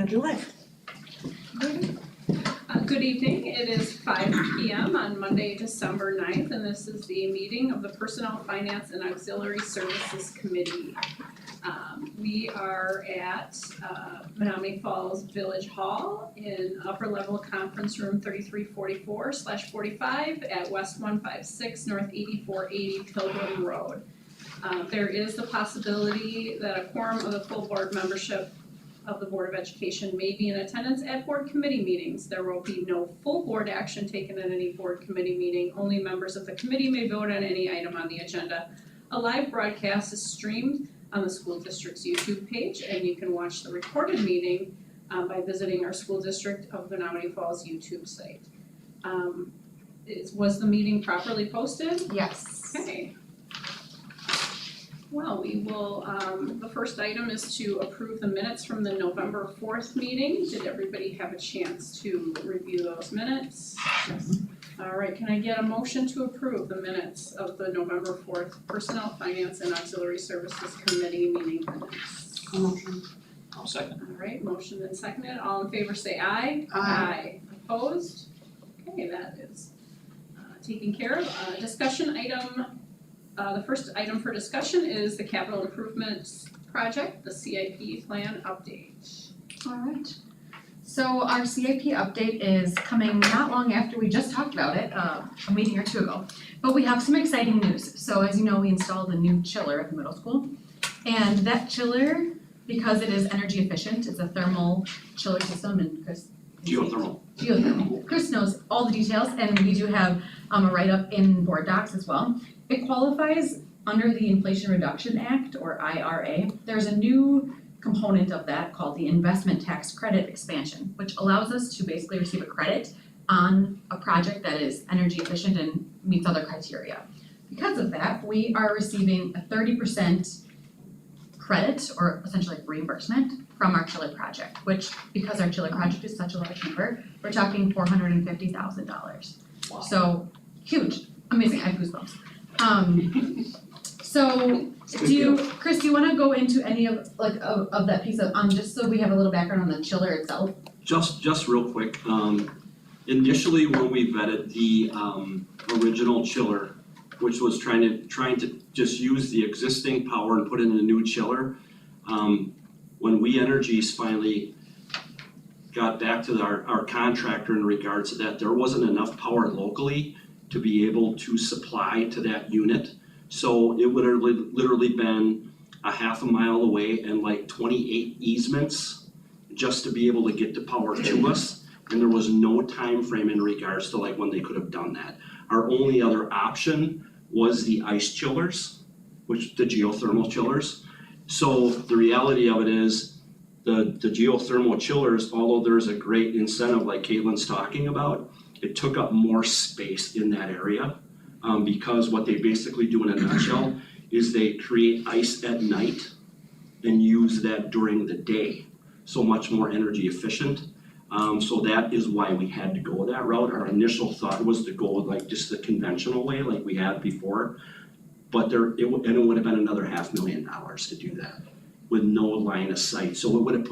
Madam July. Good evening, it is 5 p.m. on Monday, December 9th, and this is the meeting of the Personnel, Finance, and Auxiliary Services Committee. We are at Menominee Falls Village Hall in upper level conference room 3344/45 at West 156 North 8480 Pilgrim Road. There is the possibility that a quorum of the full board membership of the Board of Education may be in attendance at board committee meetings. There will be no full board action taken at any board committee meeting. Only members of the committee may vote on any item on the agenda. A live broadcast is streamed on the school district's YouTube page, and you can watch the recorded meeting by visiting our school district of Menominee Falls YouTube site. Was the meeting properly posted? Yes. Okay. Well, we will, the first item is to approve the minutes from the November 4th meeting. Did everybody have a chance to review those minutes? Yes. All right, can I get a motion to approve the minutes of the November 4th Personnel, Finance, and Auxiliary Services Committee meeting minutes? Motion. I'll second. All right, motion and seconded. All in favor say aye. Aye. Opposed? Okay, that is taken care of. Discussion item. The first item for discussion is the capital improvements project, the CIP plan update. All right. So our CIP update is coming not long after we just talked about it, a meeting or two ago. But we have some exciting news. So as you know, we installed a new chiller at the middle school. And that chiller, because it is energy efficient, it's a thermal chiller system, and Chris. Geothermal. Geothermal. Chris knows all the details, and we do have a write-up in board docs as well. It qualifies under the Inflation Reduction Act, or IRA. There's a new component of that called the investment tax credit expansion, which allows us to basically receive a credit on a project that is energy efficient and meets other criteria. Because of that, we are receiving a 30% credit, or essentially reimbursement, from our chiller project, which, because our chiller project is such a large number, we're talking $450,000. Wow. So, huge, amazing, I have goosebumps. So, Chris, do you wanna go into any of that piece of, just so we have a little background on the chiller itself? Just real quick, initially when we vetted the original chiller, which was trying to just use the existing power and put in a new chiller, when We Energies finally got back to our contractor in regards to that, there wasn't enough power locally to be able to supply to that unit. So it would have literally been a half a mile away and like 28 easements just to be able to get the power to us. And there was no time frame in regards to like when they could have done that. Our only other option was the ice chillers, which the geothermal chillers. So the reality of it is the geothermal chillers, although there's a great incentive like Caitlin's talking about, it took up more space in that area. Because what they basically do in a nutshell is they create ice at night and use that during the day. So much more energy efficient. So that is why we had to go that route. Our initial thought was to go like just the conventional way like we had before. But it would have been another $500,000 to do that with no line of sight. So it would have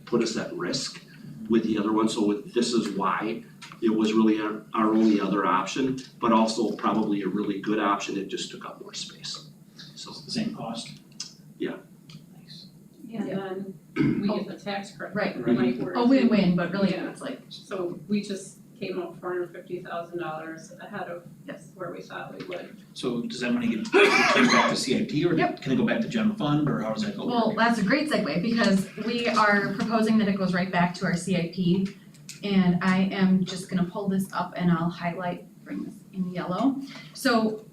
put us at risk with the other one. So this is why it was really our only other option, but also probably a really good option. It just took up more space. So The same cost? Yeah. Nice. And then we get the tax credit. Right. Like whereas Oh, win-win, but really, Yeah. it's like, So we just came up $450,000 ahead of yes. where we thought we would. So does that money get taken back to CIP or Yep. can it go back to general fund or how does that go? Well, that's a great segue, because we are proposing that it goes right back to our CIP. And I am just gonna pull this up and I'll bring this in yellow. So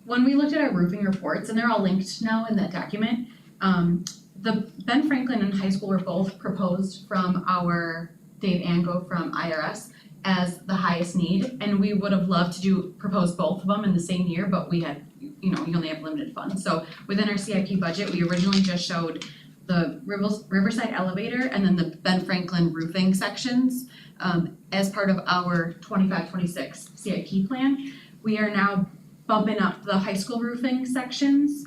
when we looked at our roofing reports, and they're all linked now in that document, the Ben Franklin and high school were both proposed from our Dave Ango from IRS as the highest need, and we would have loved to propose both of them in the same year, but we had, you only have limited funds. So within our CIP budget, we originally just showed the Riverside elevator and then the Ben Franklin roofing sections as part of our 25-26 CIP plan. We are now bumping up the high school roofing sections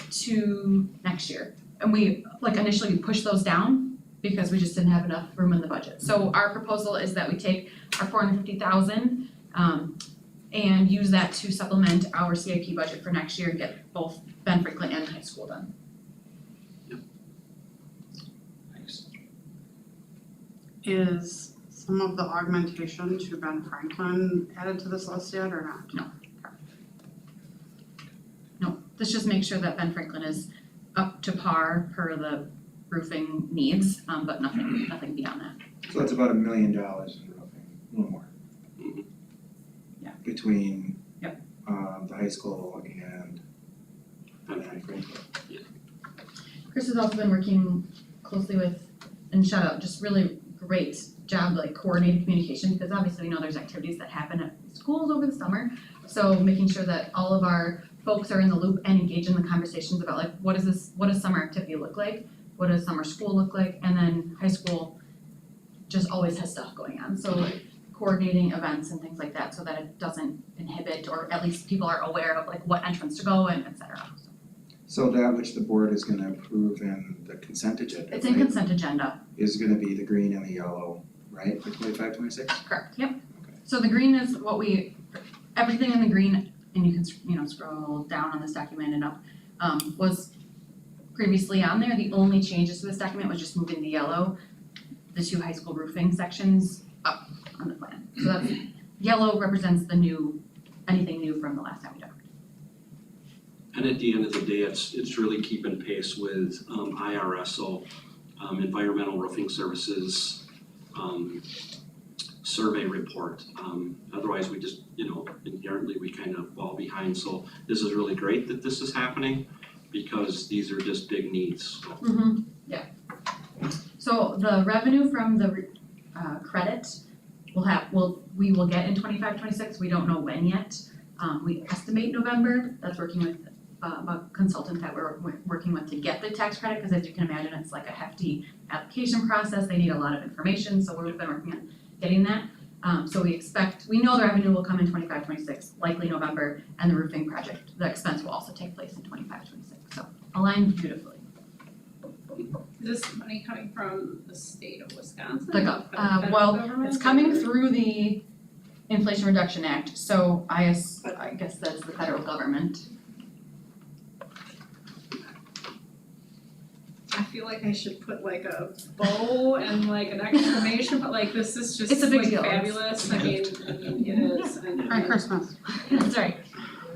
to next year. And we, initially we pushed those down because we just didn't have enough room in the budget. So our proposal is that we take our $450,000 and use that to supplement our CIP budget for next year and get both Ben Franklin and high school done. Nice. Is some of the augmentation to Ben Franklin added to this list yet or not? No, this just makes sure that Ben Franklin is up to par per the roofing needs, but nothing beyond that. So that's about $1 million in roofing, a little more. Mhm. Yeah. Between Yep. The high school and Franklin. Chris has also been working closely with, and shout out, just really great job, like coordinating communication, because obviously we know there's activities that happen at schools over the summer. So making sure that all of our folks are in the loop and engage in the conversations about like, what does summer activity look like? What does summer school look like? And then high school just always has stuff going on, so coordinating events and things like that so that it doesn't inhibit, or at least people are aware of like what entrance to go and et cetera. So that which the board is gonna approve in the consent agenda, It's in right, consent agenda. is gonna be the green and the yellow, right, for 25, 26? Correct, yep. Okay. So the green is what everything in the green, and you can, scroll down on this document and up, was previously on there. The only changes to this document was just moving the yellow, the 2 high school roofing sections up on the plan. So that's, yellow represents anything new from the last time we talked. And at the end of the day, it's really keeping pace with IRSO, Environmental Roofing Services, survey report. Otherwise, we just, inherently we kind of fall behind. So this is really great that this is happening because these are just big needs. So Yeah. So the revenue from the credit we will get in 25-26. We don't know when yet. We estimate November. That's working with a consultant that we're working with to get the tax credit, because as you can imagine, it's like a hefty application process. They need a lot of information, so we've been working on getting that. So we know the revenue will come in 25-26, likely November, and the roofing project, the expense will also take place in 25-26. So aligned beautifully. Is this money coming from the state of Wisconsin? Well, Federal government, it's coming or- through the Inflation Reduction Act, so I guess that's the federal government. I feel like I should put like a bow and like an exclamation, but like this is just It's a big like deal. fabulous. I mean, it is. And Merry Christmas. That's right.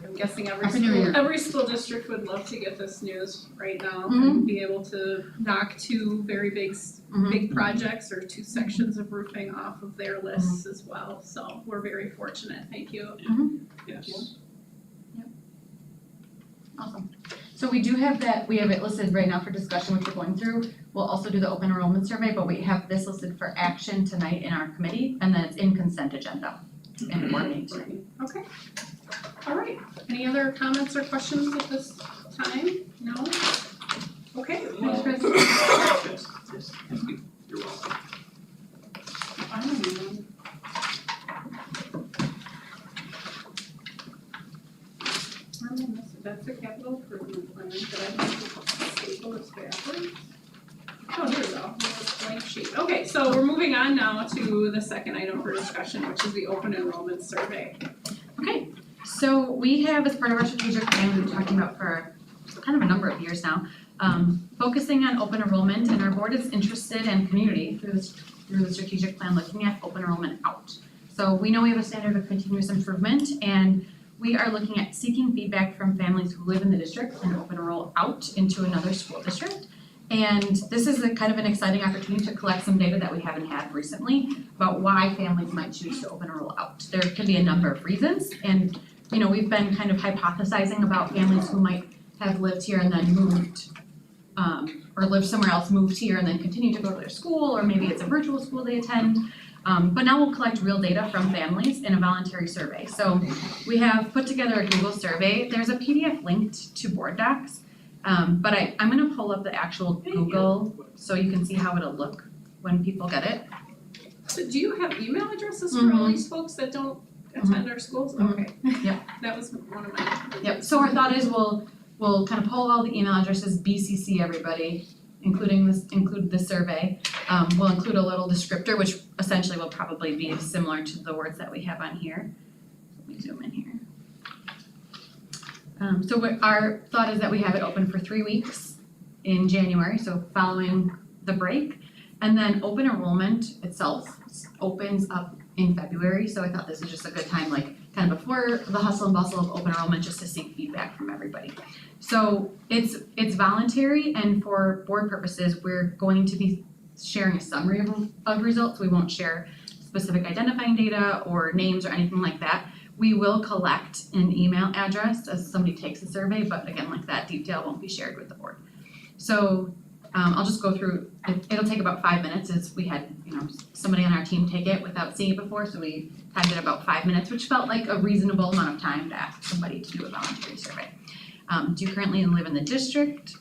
I'm guessing Happy New Year. every school district would love to get this news right now Mhm. and be able to knock 2 very big projects or 2 sections of roofing off of their lists as well. So we're very fortunate. Thank you. yes. Awesome. So we do have we have it listed right now for discussion, which we're going through. We'll also do the open enrollment survey, but we have this listed for action tonight in our committee, and then it's in consent agenda in board meeting tonight. Okay. All right. Any other comments or questions at this time? No? Okay. Thanks, Chris. Yes, yes, thank you. You're welcome. That's a capital improvement plan, but I don't staple this backwards. Oh, here we go, this blank sheet. Okay, so we're moving on now to the second item for discussion, which is the open enrollment survey. Okay, so we have, as part of our strategic plan, we've been talking about for kind of a number of years now, focusing on open enrollment, and our board is interested in community through the strategic plan, looking at open enrollment out. So we know we have a standard of continuous improvement, and we are looking at seeking feedback from families who live in the district and open enroll out into another school district. And this is a kind of an exciting opportunity to collect some data that we haven't had recently about why families might choose to open enroll out. There can be a number of reasons, and we've been kind of hypothesizing about families who might have lived here and then moved, or lived somewhere else, moved here and then continue to go to their school, or maybe it's a virtual school they attend. But now we'll collect real data from families in a voluntary survey. So we have put together a Google survey. There's a PDF linked to Board Docs. But I'm gonna pull up the actual Google so you can see how it'll look when people get it. So do you have email addresses for all these folks that don't attend our schools? Mhm. Okay. Yep. That was one of my. Yep, so our thought is we'll kind of pull all the email addresses, BCC everybody include the survey. We'll include a little descriptor, which essentially will probably be similar to the words that we have on here. Let me zoom in here. Our thought is that we have it open for 3 weeks in January, so following the break. And then open enrollment itself opens up in February, so I thought this is just a good time, like kind of before the hustle and bustle of open enrollment, just to seek feedback from everybody. So it's voluntary, and for board purposes, we're going to be sharing a summary of results. We won't share specific identifying data or names or anything like that. We will collect an email address as somebody takes the survey, but again, like that detail won't be shared with the board. So I'll just go through, it'll take about 5 minutes, as we had, somebody on our team take it without seeing it before, so we timed it about 5 minutes, which felt like a reasonable amount of time to ask somebody to do a voluntary survey. Do you currently live in the district?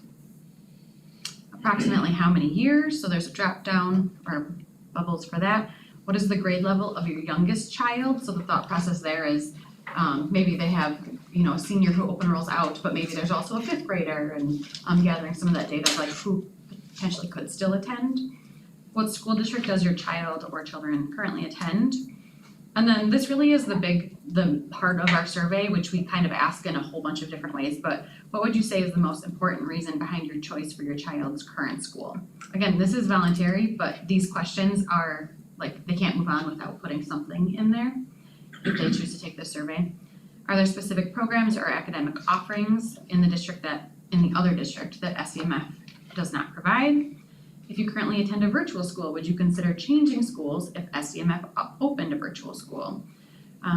Approximately how many years? So there's a drop down or bubbles for that. What is the grade level of your youngest child? So the thought process there is maybe they have, a senior who open rolls out, but maybe there's also a 5th grader, and gathering some of that data of like who potentially could still attend. What school district does your child or children currently attend? And then this really is the part of our survey, which we kind of ask in a whole bunch of different ways, but what would you say is the most important reason behind your choice for your child's current school? Again, this is voluntary, but these questions are like, they can't move on without putting something in there if they choose to take this survey. Are there specific programs or academic offerings in the other district that SEMF does not provide? If you currently attend a virtual school, would you consider changing schools if SEMF opened a virtual school?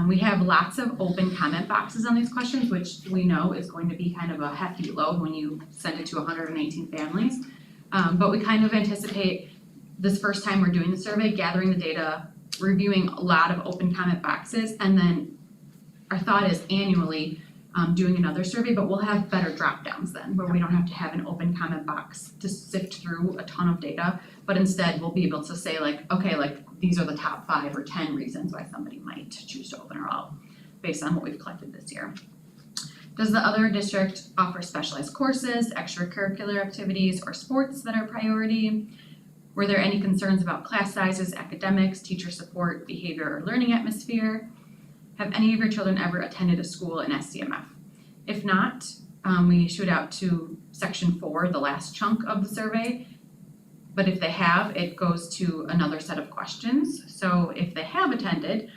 We have lots of open comment boxes on these questions, which we know is going to be kind of a hefty load when you send it to 118 families. But we kind of anticipate this first time we're doing the survey, gathering the data, reviewing a lot of open comment boxes, and then our thought is annually doing another survey, but we'll have better drop downs then, where we don't have to have an open comment box to sift through a ton of data, but instead we'll be able to say like, okay, like these are the top 5 or 10 reasons why somebody might choose to open enroll based on what we've collected this year. Does the other district offer specialized courses, extracurricular activities, or sports that are priority? Were there any concerns about class sizes, academics, teacher support, behavior, or learning atmosphere? Have any of your children ever attended a school in SCMF? If not, we shoot out to section 4, the last chunk of the survey. But if they have, it goes to another set of questions. So if they have attended,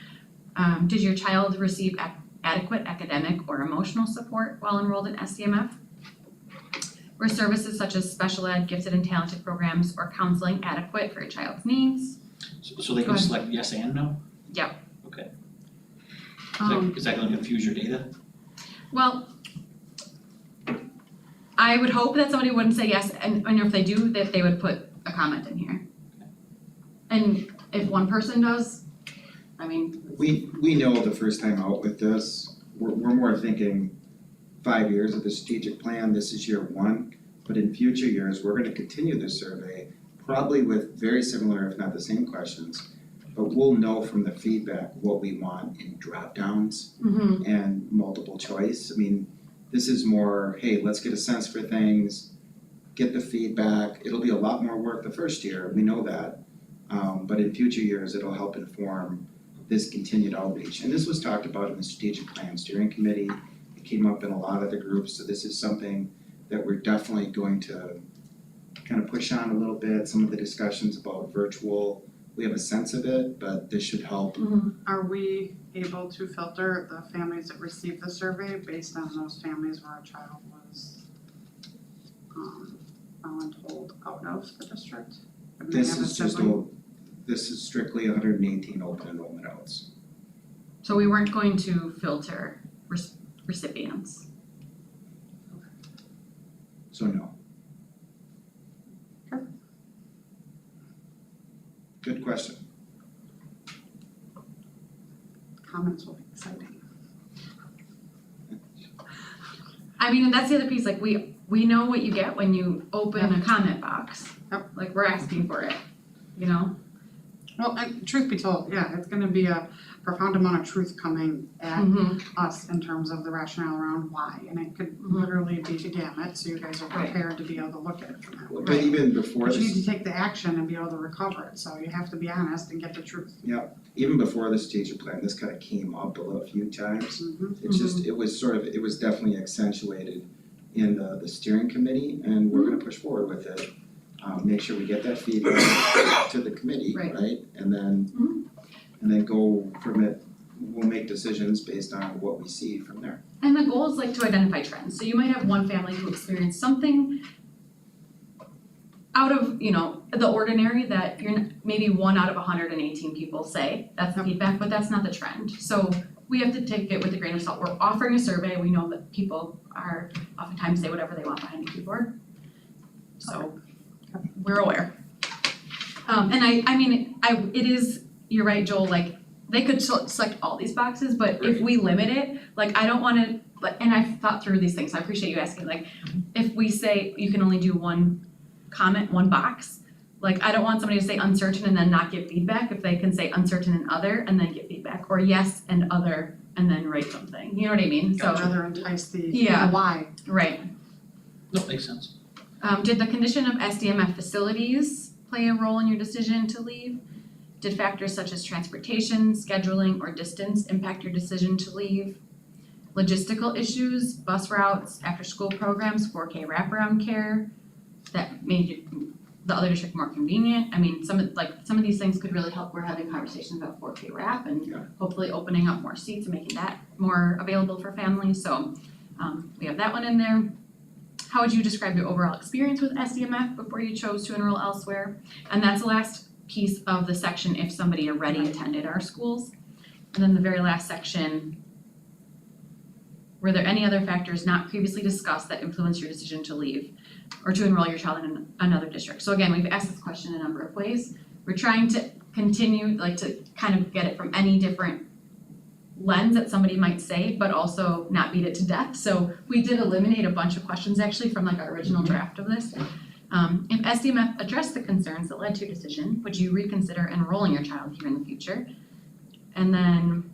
did your child receive adequate academic or emotional support while enrolled in SCMF? Were services such as special ed, gifted and talented programs, or counseling adequate for your child's needs? So they Go can ahead. select yes and no? Yep. Okay. Um, Is that gonna confuse your data? Well, I would hope that somebody wouldn't say yes, and if they do, that they would put a comment in here. And if one person does, I mean, We know the first time out with this, we're more thinking 5 years of the strategic plan, this is year 1. But in future years, we're gonna continue this survey, probably with very similar, if not the same questions. But we'll know from the feedback what we want in drop downs and multiple choice. I mean, this is more, hey, let's get a sense for things, get the feedback. It'll be a lot more work the first year, we know that. But in future years, it'll help inform this continued outreach. And this was talked about in the strategic plan steering committee. It came up in a lot of the groups, so this is something that we're definitely going to kind of push on a little bit. Some of the discussions about virtual, we have a sense of it, but this should help. Are we able to filter the families that receive the survey based on those families where a child was voluntold out of the district? And they This have a is just, sibling? this is strictly 118 open enrollment outs. so we weren't going to filter recipients. So no. Okay. Good question. Comments will be exciting. I mean, and that's the other piece, like we know what you get when you open a comment box. Yep. Like we're asking for it, you know? Well, and truth be told, yeah, it's gonna be a profound amount of truth coming at Mhm. us in terms of the rationale around why, and it could Mhm. literally be the gamut, so you guys are Right. prepared to be able to look at it from that. But even before But you need to this, take the action and be able to recover it, so you have to be honest and get the truth. even before the strategic plan, this kind of came up a few times. Mhm. It's just, it was definitely accentuated in the steering committee, and we're gonna push forward with it. Make sure we get that feedback to the committee, Right. right? And then go from it, we'll make decisions based on what we see from there. And the goal is like to identify trends. So you might have one family who experienced something out of, the ordinary that maybe 1 out of 118 people say, that's the feedback, but that's not the trend. So we have to take it with a grain of salt. We're offering a survey, we know that people are oftentimes say whatever they want behind a keyboard. So we're aware. It is, you're right, Joel, like, they could select all these boxes, but if we limit it, like, I don't wanna, like, and I've thought through these things, so I appreciate you asking, like, if we say you can only do one comment, one box, like, I don't want somebody to say uncertain and then not give feedback, if they can say uncertain and other and then give feedback, or yes and other and then write something, you know what I mean? So, Rather entice the Yeah. why. right. No, makes sense. Did the condition of SDMF facilities play a role in your decision to leave? Did factors such as transportation, scheduling, or distance impact your decision to leave? Logistical issues, bus routes, after-school programs, 4K wraparound care that made the other district more convenient? I mean, some of these things could really help. We're having conversations about 4K wrap and Yeah. hopefully opening up more seats and making that more available for families. So we have that one in there. How would you describe your overall experience with SDMF before you chose to enroll elsewhere? And that's the last piece of the section if somebody already attended our schools. And then the very last section, were there any other factors not previously discussed that influenced your decision to leave or to enroll your child in another district? So again, we've asked this question a number of ways. We're trying to continue, like, to kind of get it from any different lens that somebody might say, but also not beat it to death. So we did eliminate a bunch of questions actually from like our original draft of this. If SDMF addressed the concerns that led to your decision, would you reconsider enrolling your child here in the future? And then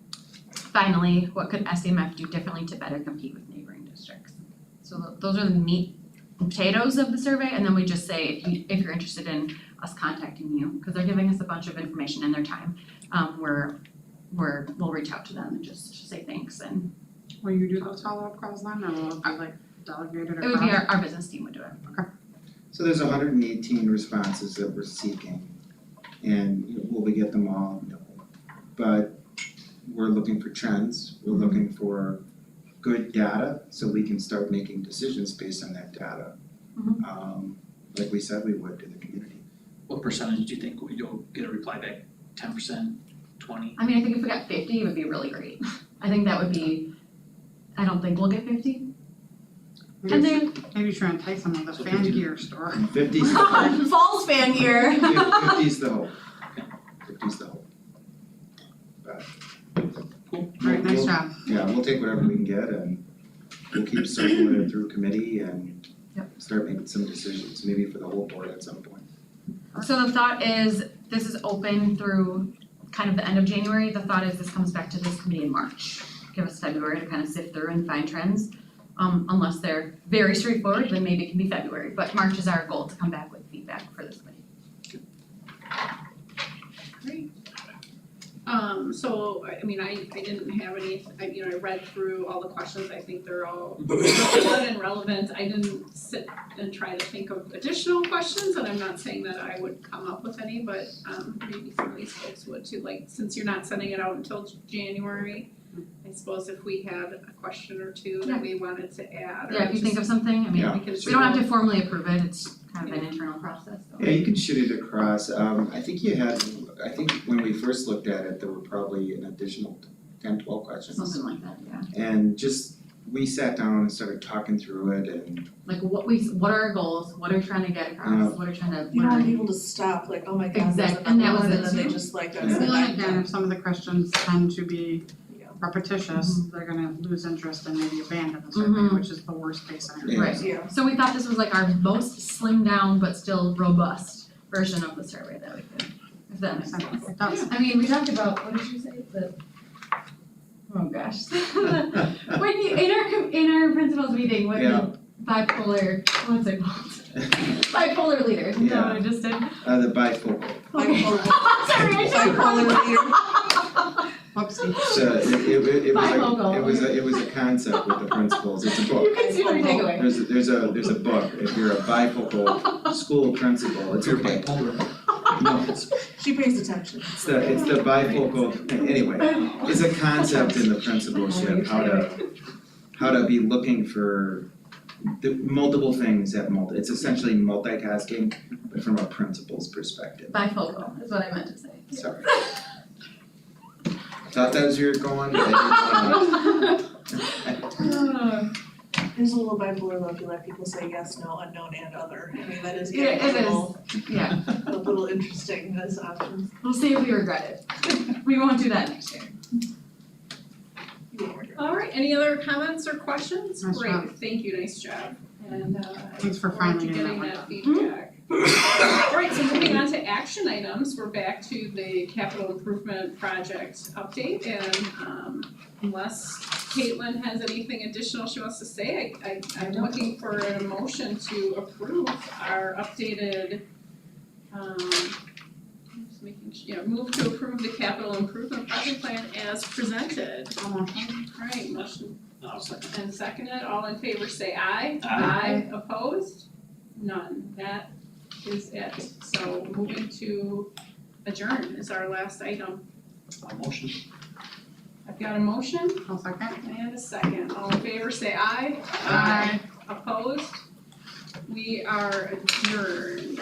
finally, what could SDMF do differently to better compete with neighboring districts? So those are the meat and potatoes of the survey, and then we just say if you're interested in us contacting you, because they're giving us a bunch of information in their time, we'll reach out to them and just say thanks, and Will you do those follow-up calls then, or will it be like delegated across? it would be our business team would do it. So there's 118 responses that we're seeking, and will we get them all? No. But we're looking for trends, we're looking for good data, so we can start making decisions based on that data. Like we said we would to the community. What percentage do you think you'll get a reply back? 10%, 20? I mean, I think if we got 50, it would be really great. I think that would be, I don't think we'll get 50. And then Maybe try and entice them with a So fan 50. gear store. And 50's the hope. false fan gear. 50's the hope. 50's the hope. But Cool. Great, nice job. yeah, we'll take whatever we can get and we'll keep circling it through committee and start making some decisions, maybe for the whole board at some point. So the thought is, this is open through kind of the end of January. The thought is this comes back to this committee in March. Give us February to kind of sift through and find trends. Unless they're very straightforward, then maybe it can be February, but March is our goal to come back with feedback for this committee. Great. So, I mean, I didn't have any, I read through all the questions, I think they're all good and relevant. I didn't sit and try to think of additional questions, and I'm not saying that I would come up with any, but, maybe some of these folks would too, like, since you're not sending it out until January, I suppose if we had a question or two that we wanted to add, or Yeah, if you think of something, I mean, Yeah. we don't have to formally approve it, it's kind of an internal process, so. Yeah, you can shoot it across. I think when we first looked at it, there were probably an additional 10, 12 questions. Something like that, yeah. And just, we sat down and started talking through it and Like what are our goals, what are we trying to get across, what are trying to, You don't want people to stop, like, oh my god, there's Exact- and that another was one, it and then they too. just like, Yeah. that's And it, then I'm again, done. if some of the questions tend to be Yeah. repetitious, they're gonna lose interest and maybe abandon the survey, Mhm. which is the worst case scenario. Right. Yeah. So we thought this was like our most slimmed down but still robust version of the survey that we could if that makes sense. It does. I mean, we talked about, what did you say, oh gosh. When you, in our principals meeting, when Yeah. the bipolar, what's it called? Bipolar leader, is that what I just did? The bifocal. Okay. Bipolar. Sorry, I should Bipolar leader. Whoopsie. So it Bifocal. was a concept with the principals, it's a book. You can see what I take away. There's a book, if you're a bifocal school principal, it's If you're okay. bipolar. No, it's She pays attention. it's the bifocal, anyway, it's a concept in the principalship, how to be looking for the multiple things at it's essentially multitasking, but from a principal's perspective, Bifocal is what I meant to say. sorry. Thought that was where you're going, but I There's a little bipolar though, if you let people say yes, no, unknown, and other. I mean, that is Yeah, getting it a little, Yeah, a little interesting as options. we'll see if we regret it. We won't do that next year. You won't regret it. All right, any other comments or questions? Nice Great, job. thank you, nice job. And Thanks for look forward to finally getting getting that that one feedback. All right, so moving on to action items, we're back to the capital improvement project update and unless Caitlin has anything additional she wants to say, I'm looking for a motion to approve our updated just making move to approve the capital improvement project plan as presented. All right, motion I'll second. and seconded, all in favor say aye. Aye. Opposed? None, that is it. So moving to adjourn is our last item. Motion. I've got a motion I'll second. and a second, all in favor say aye. Aye. Opposed? We are adjourned.